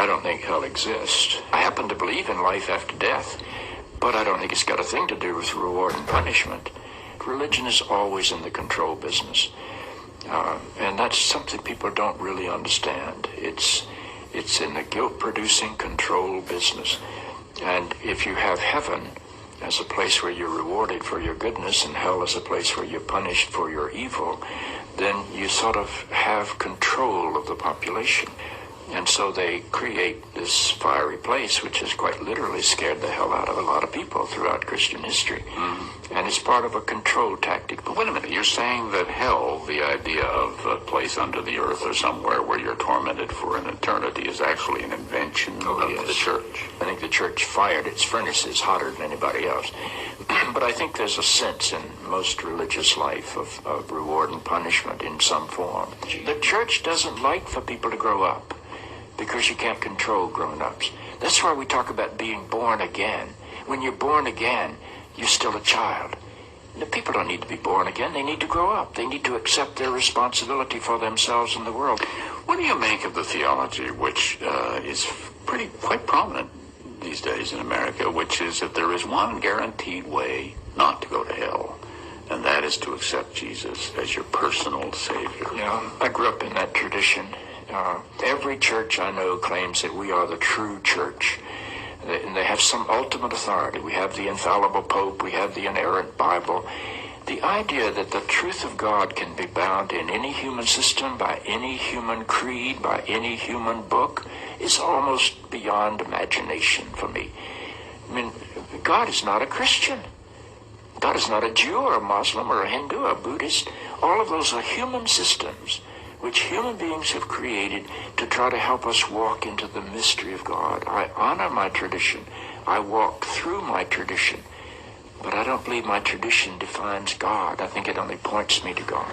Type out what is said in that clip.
I don't think hell exists. I happen to believe in life after death, but I don't think it's got a thing to do with reward and punishment. Religion is always in the control business. And that's something people don't really understand. It's in the guilt-producing control business. And if you have heaven as a place where you're rewarded for your goodness and hell as a place where you're punished for your evil, then you sort of have control of the population. And so they create this fiery place, which has quite literally scared the hell out of a lot of people throughout Christian history. And it's part of a control tactic. But wait a minute, you're saying that hell, the idea of a place under the earth or somewhere where you're tormented for an eternity, is actually an invention of the church? I think the church fired its furnaces hotter than anybody else. But I think there's a sense in most religious life of reward and punishment in some form. The church doesn't like for people to grow up, because you can't control grown-ups. That's why we talk about being born again. When you're born again, you're still a child. The people don't need to be born again. They need to grow up. They need to accept their responsibility for themselves and the world. What do you make of the theology, which is quite prominent these days in America, which is that there is one guaranteed way not to go to hell, and that is to accept Jesus as your personal Savior? Yeah, I grew up in that tradition. Every church I know claims that we are the true church. And they have some ultimate authority. We have the infallible Pope. We have the inerrant Bible. The idea that the truth of God can be bound in any human system, by any human creed, by any human book, is almost beyond imagination for me. I mean, God is not a Christian. God is not a Jew or a Muslim or a Hindu or a Buddhist. All of those are human systems which human beings have created to try to help us walk into the mystery of God. I honor my tradition. I walk through my tradition. But I don't believe my tradition defines God. I think it only points me to God.